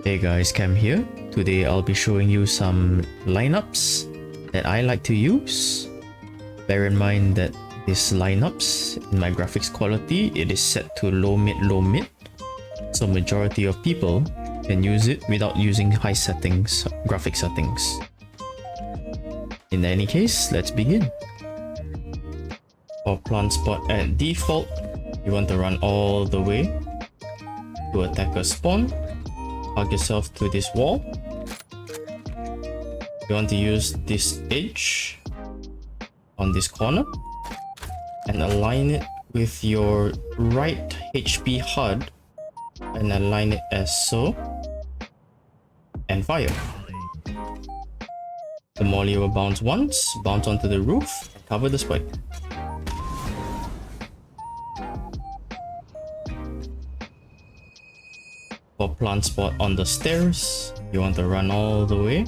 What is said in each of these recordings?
Hey guys, Cam here. Today I'll be showing you some lineups that I like to use. Bear in mind that these lineups, in my graphics quality, it is set to low mid, so majority of people can use it without using high settings, graphic settings. In any case, let's begin. For plant spot at default, you want to run all the way to attacker spawn. Hug yourself to this wall. You want to use this edge on this corner and align it with your right HP HUD and align it as so and fire. The molly will bounce once, bounce onto the roof, and cover the spike. For plant spot on the stairs, you want to run all the way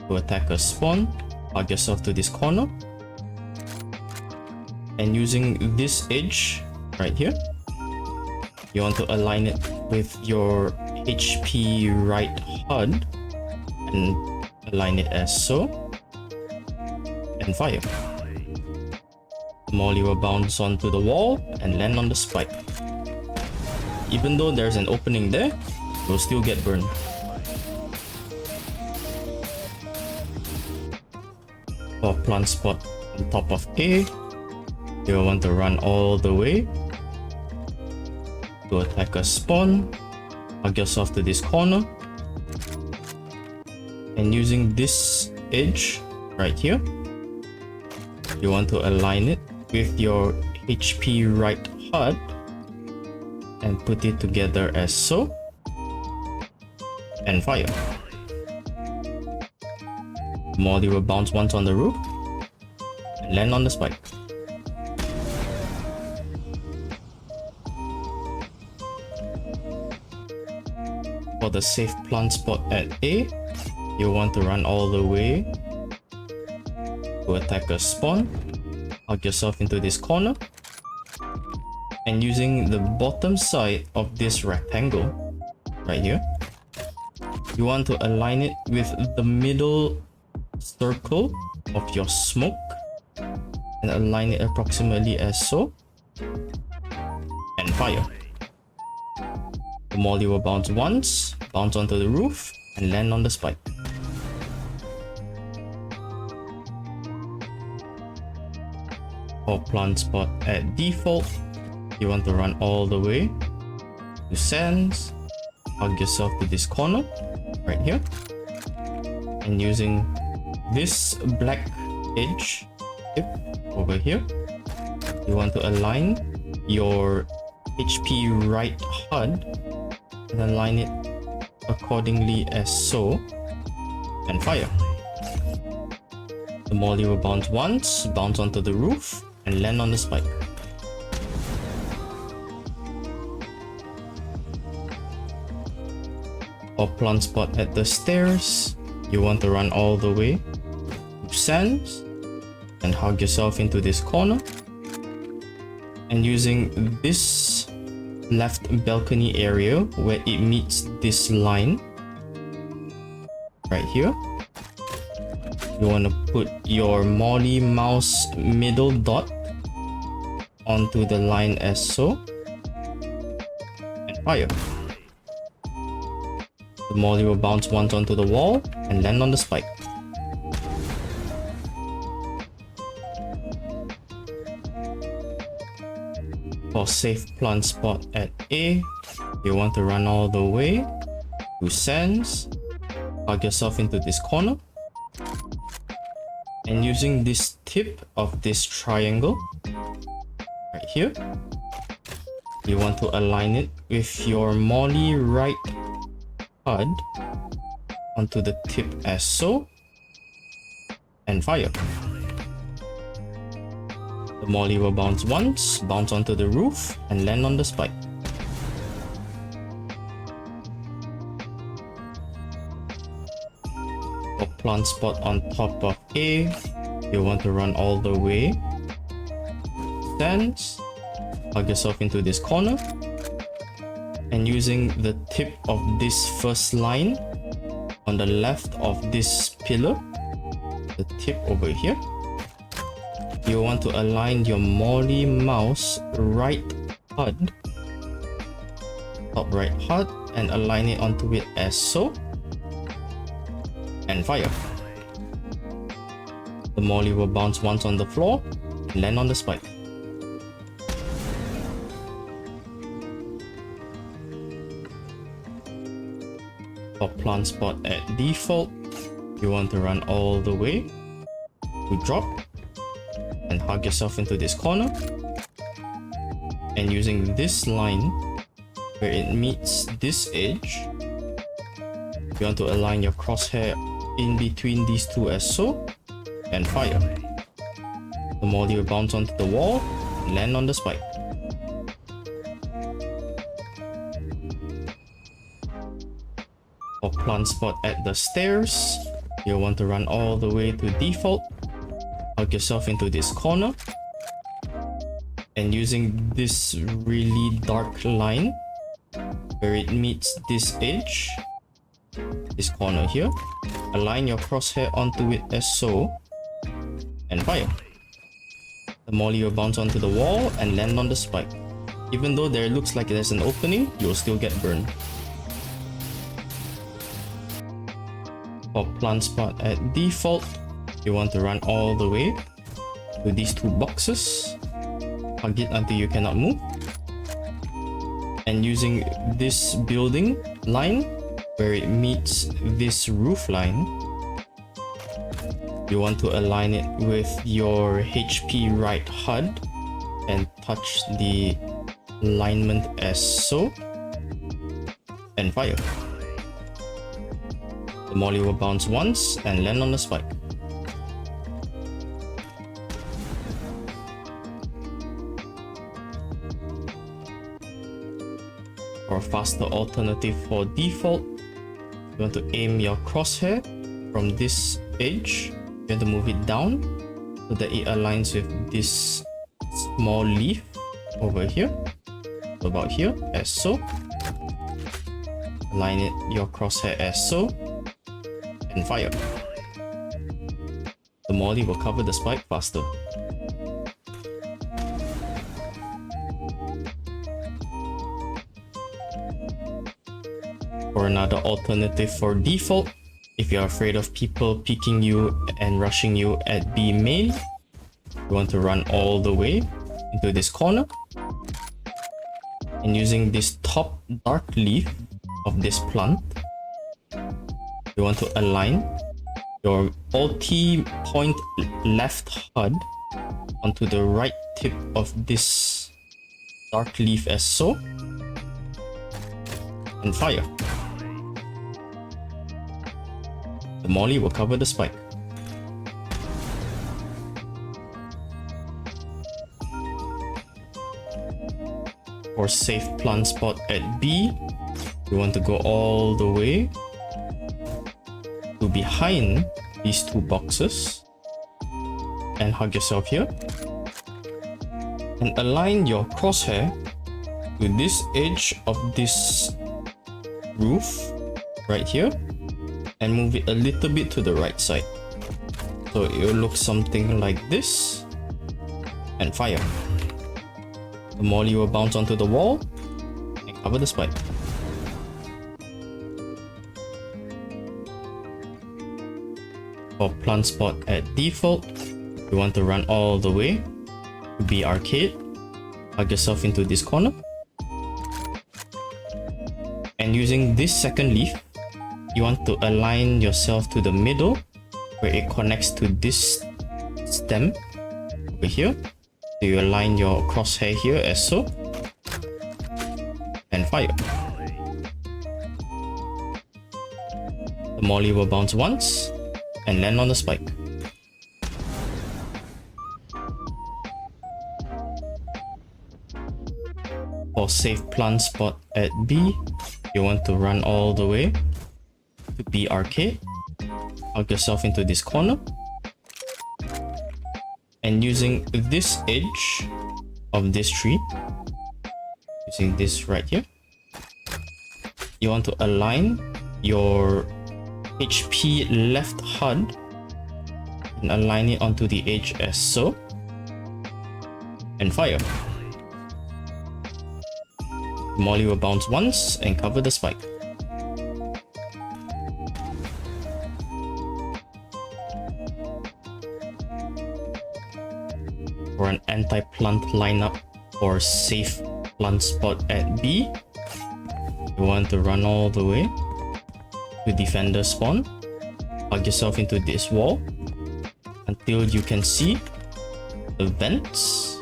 to attacker spawn, hug yourself to this corner, and using this edge right here, you want to align it with your HP right HUD and align it as so and fire. The molly will bounce onto the wall and land on the spike. Even though there's an opening there, you'll still get burned. For plant spot on top of A, you'll want to run all the way to attacker spawn, hug yourself to this corner, and using this edge right here, you want to align it with your HP right HUD and put it together as so and fire. Molly will bounce once on the roof and land on the spike. For the safe plant spot at A, you want to run all the way to attacker spawn, hug yourself into this corner, and using the bottom side of this rectangle right here, you want to align it with the middle circle of your smoke and align it approximately as so and fire. The molly will bounce once, bounce onto the roof, and land on the spike. For plant spot at default, you want to run all the way to sens, hug yourself to this corner right here, and using this black edge tip over here, you want to align your HP right HUD and align it accordingly as so and fire. The molly will bounce once, bounce onto the roof, and land on the spike. For plant spot at the stairs, you want to run all the way to sens and hug yourself into this corner, and using this left balcony area where it meets this line right here, you want to put your molly mouse middle dot onto the line as so and fire. The molly will bounce once onto the wall and land on the spike. For safe plant spot at A, you want to run all the way to sens, hug yourself into this corner, and using this tip of this triangle right here, you want to align it with your molly right HUD onto the tip as so and fire. The molly will bounce once, bounce onto the roof, and land on the spike. For plant spot on top of A, you want to run all the way, sens, hug yourself into this corner, And using the tip of this first line on the left of this pillar, the tip over here, you want to align your molly mouse right HUD, top right HUD, and align it onto it as so, and fire. The molly will bounce once on the floor and land on the spike. For plant spot at default, you want to run all the way to drop and hug yourself into this corner, and using this line where it meets this edge, you want to align your crosshair in between these two as so, and fire. The molly will bounce onto the wall and land on the spike. For plant spot at the stairs, you want to run all the way to default, hug yourself into this corner, and using this really dark line where it meets this edge, this corner here, align your crosshair onto it as so, and fire. The molly will bounce onto the wall and land on the spike. Even though there looks like there's an opening, you'll still get burned. For plant spot at default, you want to run all the way to these two boxes, hug it until you cannot move, and using this building line where it meets this roof line, you want to align it with your HP right HUD and touch the alignment as so, and fire. The molly will bounce once and land on the spike. For a faster alternative for default, you want to aim your crosshair from this edge. You want to move it down so that it aligns with this small leaf over here, so about here, as so. Align it, your crosshair as so, and fire. The molly will cover the spike faster. For another alternative for default, if you're afraid of people picking you and rushing you at B main, you want to run all the way into this corner, and using this top dark leaf of this plant, you want to align your ulti point left HUD onto the right tip of this dark leaf as so, and fire. The molly will cover the spike. For safe plant spot at B, you want to go all the way to behind these two boxes and hug yourself here, and align your crosshair to this edge of this roof right here, and move it a little bit to the right side, so it will look something like this, and fire. The molly will bounce onto the wall and cover the spike. For plant spot at default, you want to run all the way to B arcade, hug yourself into this corner, and using this second leaf, you want to align yourself to the middle where it connects to this stem over here. So you align your crosshair here as so, and fire. The molly will bounce once and land on the spike. For safe plant spot at B, you want to run all the way to B arcade, hug yourself into this corner, and using this edge of this tree, using this right here, you want to align your HP left HUD and align it onto the edge as so, and fire. Molly will bounce once and cover the spike. For an anti-plant lineup or safe plant spot at B, you want to run all the way to defender spawn, plug yourself into this wall until you can see the vents,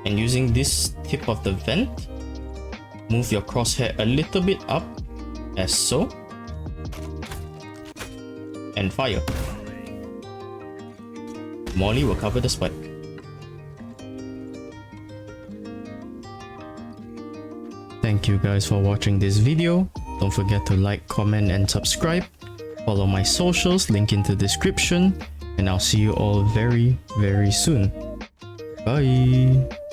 and using this tip of the vent, move your crosshair a little bit up as so, and fire. Molly will cover the spike. Thank you guys for watching this video. Don't forget to like, comment and subscribe. Follow my socials, link in the description, and I'll see you all very, very soon. Bye!